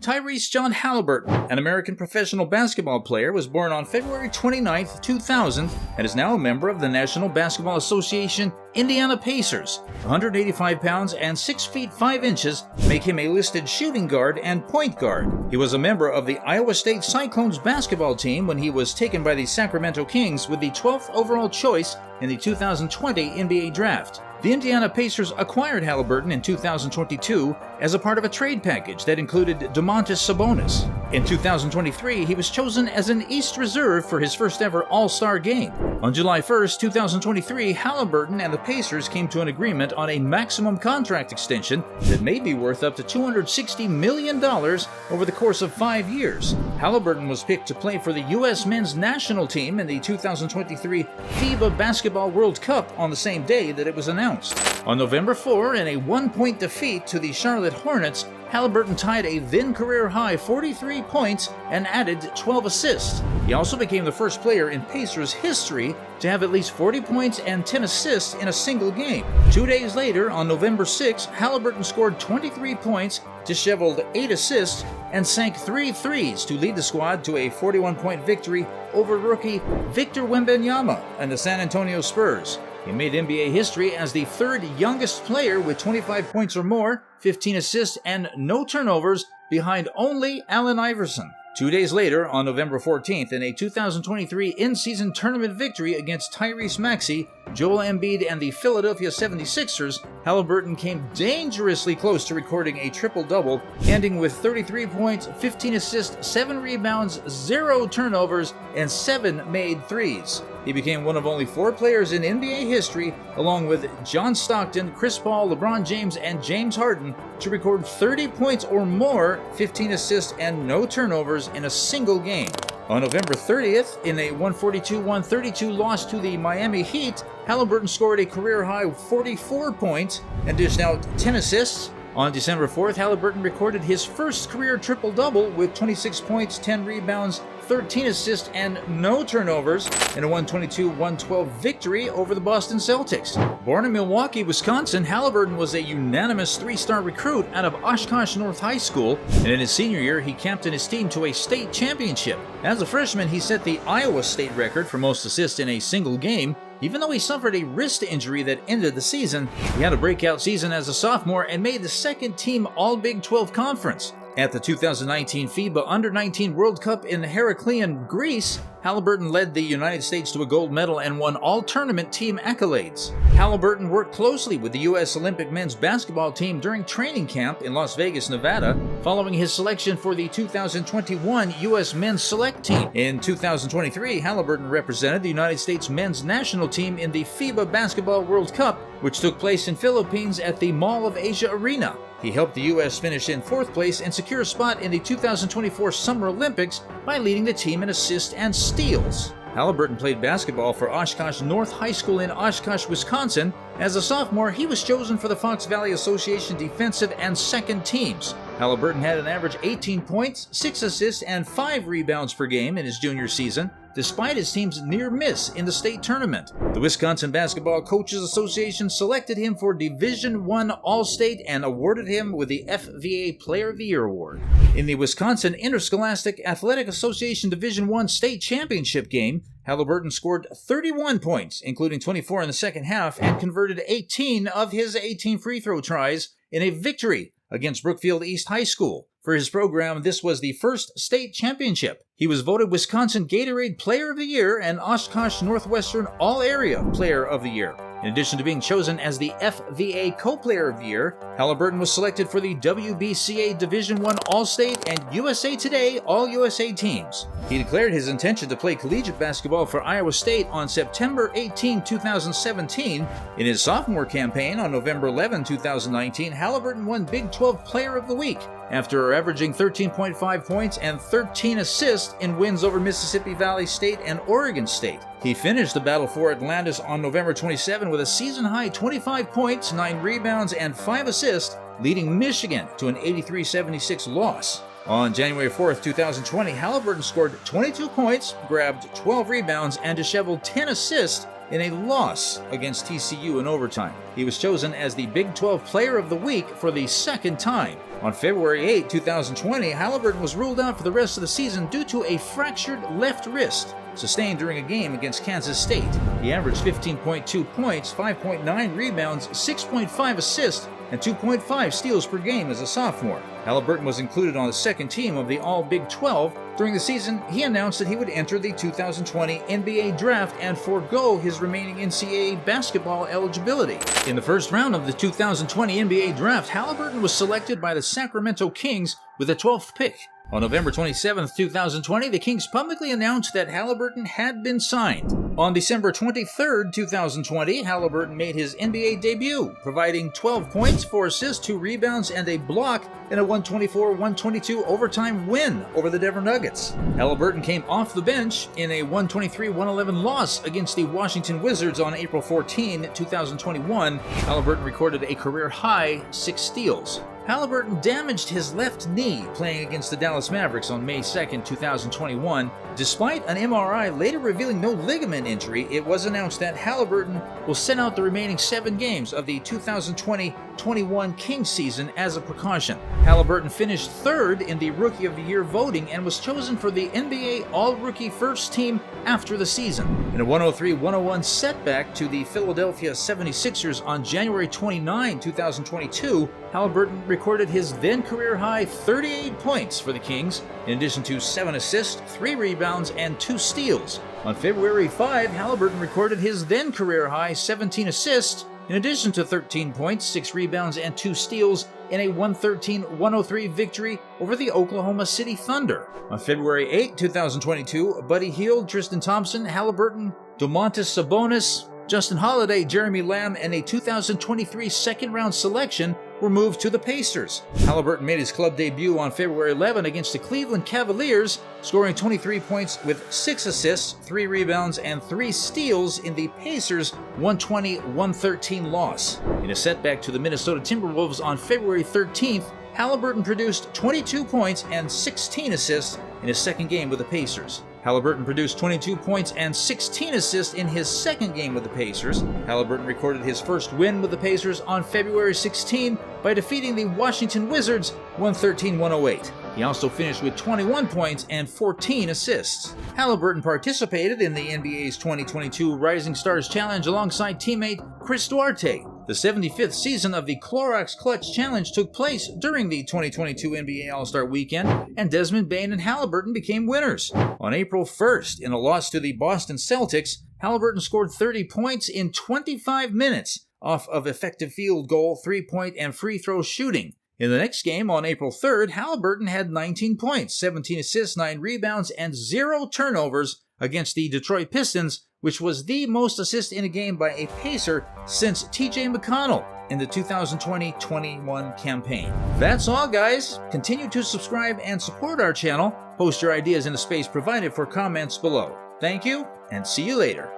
Tyrese John Haliburton, an American professional basketball player, was born on February 29, 2000, and is now a member of the National Basketball Association Indiana Pacers. 185 pounds and 6 feet 5 inches make him a listed shooting guard and point guard. He was a member of the Iowa State Cyclones basketball team when he was taken by the Sacramento Kings with the 12th overall choice in the 2020 NBA Draft. The Indiana Pacers acquired Haliburton in 2022 as a part of a trade package that included Domantas Sabonis. In 2023, he was chosen as an East Reserve for his first ever All-Star game. On July 1, 2023, Haliburton and the Pacers came to an agreement on a maximum contract extension that may be worth up to $260 million over the course of 5 years. Haliburton was picked to play for the U.S. men's national team in the 2023 FIBA Basketball World Cup on the same day that it was announced. On November 4, in a one-point defeat to the Charlotte Hornets, Haliburton tied a then-career-high 43 points and added 12 assists. He also became the first player in Pacers history to have at least 40 points and 10 assists in a single game. 2 days later, on November 6, Haliburton scored 23 points, disheveled 8 assists, and sank 3 threes to lead the squad to a 41-point victory over rookie Victor Wembanyama and the San Antonio Spurs. He made NBA history as the third youngest player with 25 points or more, 15 assists, and no turnovers, behind only Allen Iverson. 2 days later, on November 14th, in a 2023 in-season tournament victory against Tyrese Maxey, Joel Embiid, and the Philadelphia 76ers, Haliburton came dangerously close to recording a triple-double, ending with 33 points, 15 assists, 7 rebounds, 0 turnovers, and 7 made threes. He became one of only 4 players in NBA history, along with John Stockton, Chris Paul, LeBron James, and James Harden, to record 30 points or more, 15 assists, and no turnovers in a single game. On November 30th, in a 142-132 loss to the Miami Heat, Haliburton scored a career-high 44 points and dished out 10 assists. On December 4th, Haliburton recorded his first career triple-double with 26 points, 10 rebounds, 13 assists, and no turnovers in a 122-112 victory over the Boston Celtics. Born in Milwaukee, Wisconsin, Haliburton was a unanimous 3-star recruit out of Oshkosh North High School, and in his senior year, he captained his team to a state championship. As a freshman, he set the Iowa State record for most assists in a single game. Even though he suffered a wrist injury that ended the season, he had a breakout season as a sophomore and made the second-team All-Big 12 Conference. At the 2019 FIBA Under-19 World Cup in Heraklion, Greece, Haliburton led the United States to a gold medal and won all tournament team accolades. Haliburton worked closely with the U.S. Olympic men's basketball team during training camp in Las Vegas, Nevada, following his selection for the 2021 U.S. men's select team. In 2023, Haliburton represented the United States men's national team in the FIBA Basketball World Cup, which took place in Philippines at the Mall of Asia Arena. He helped the U.S. finish in 4th place and secure a spot in the 2024 Summer Olympics by leading the team in assists and steals. Haliburton played basketball for Oshkosh North High School in Oshkosh, Wisconsin. As a sophomore, he was chosen for the Fox Valley Association defensive and second teams. Haliburton had an average 18 points, 6 assists, and 5 rebounds per game in his junior season, despite his team's near miss in the state tournament. The Wisconsin Basketball Coaches Association selected him for Division I All-State and awarded him with the FVA Player of the Year award. In the Wisconsin Interscholastic Athletic Association Division I State Championship game, Haliburton scored 31 points, including 24 in the second half, and converted 18 of his 18 free throw tries in a victory against Brookfield East High School. For his program, this was the first state championship. He was voted Wisconsin Gatorade Player of the Year and Oshkosh Northwestern All-Area Player of the Year. In addition to being chosen as the FVA Co-Player of the Year, Haliburton was selected for the WBCA Division I All-State and USA Today All-USA teams. He declared his intention to play collegiate basketball for Iowa State on September 18, 2017. In his sophomore campaign on November 11, 2019, Haliburton won Big 12 Player of the Week after averaging 13.5 points and 13 assists in wins over Mississippi Valley State and Oregon State. He finished the battle for Atlantis on November 27 with a season-high 25 points, 9 rebounds, and 5 assists, leading Michigan to an 83-76 loss. On January 4, 2020, Haliburton scored 22 points, grabbed 12 rebounds, and disheveled 10 assists in a loss against TCU in overtime. He was chosen as the Big 12 Player of the Week for the second time. On February 8, 2020, Haliburton was ruled out for the rest of the season due to a fractured left wrist sustained during a game against Kansas State. He averaged 15.2 points, 5.9 rebounds, 6.5 assists, and 2.5 steals per game as a sophomore. Haliburton was included on the second team of the All-Big 12. During the season, he announced that he would enter the 2020 NBA Draft and forego his remaining NCAA basketball eligibility. In the first round of the 2020 NBA Draft, Haliburton was selected by the Sacramento Kings with the 12th pick. On November 27, 2020, the Kings publicly announced that Haliburton had been signed. On December 23, 2020, Haliburton made his NBA debut, providing 12 points, 4 assists, 2 rebounds, and a block in a 124-122 overtime win over the Denver Nuggets. Haliburton came off the bench in a 123-111 loss against the Washington Wizards on April 14, 2021. Haliburton recorded a career-high 6 steals. Haliburton damaged his left knee playing against the Dallas Mavericks on May 2, 2021. Despite an MRI later revealing no ligament injury, it was announced that Haliburton will sit out the remaining 7 games of the 2020-21 Kings season as a precaution. Haliburton finished 3rd in the Rookie of the Year voting and was chosen for the NBA All-Rookie First Team after the season. In a 103-101 setback to the Philadelphia 76ers on January 29, 2022, Haliburton recorded his then career-high 38 points for the Kings, in addition to 7 assists, 3 rebounds, and 2 steals. On February 5, Haliburton recorded his then career-high 17 assists, in addition to 13 points, 6 rebounds, and 2 steals in a 113-103 victory over the Oklahoma City Thunder. On February 8, 2022, Buddy Hield, Tristan Thompson, Haliburton, Domantas Sabonis, Justin Holiday, Jeremy Lamb, and a 2023 second-round selection were moved to the Pacers. Haliburton made his club debut on February 11 against the Cleveland Cavaliers, scoring 23 points with 6 assists, 3 rebounds, and 3 steals in the Pacers' 120-113 loss. In a setback to the Minnesota Timberwolves on February 13th, Haliburton produced 22 points and 16 assists in his second game with the Pacers. Haliburton produced 22 points and 16 assists in his second game with the Pacers. Haliburton recorded his first win with the Pacers on February 16 by defeating the Washington Wizards 113-108. He also finished with 21 points and 14 assists. Haliburton participated in the NBA's 2022 Rising Stars Challenge alongside teammate Chris Duarte. The 75th season of the Clorox Clutch Challenge took place during the 2022 NBA All-Star Weekend, and Desmond Bane and Haliburton became winners. On April 1st, in a loss to the Boston Celtics, Haliburton scored 30 points in 25 minutes off of effective field goal, 3-point, and free throw shooting. In the next game, on April 3rd, Haliburton had 19 points, 17 assists, 9 rebounds, and 0 turnovers against the Detroit Pistons, which was the most assists in a game by a Pacer since T.J. McConnell in the 2020-21 campaign. That's all, guys. Continue to subscribe and support our channel. Post your ideas in the space provided for comments below. Thank you, and see you later.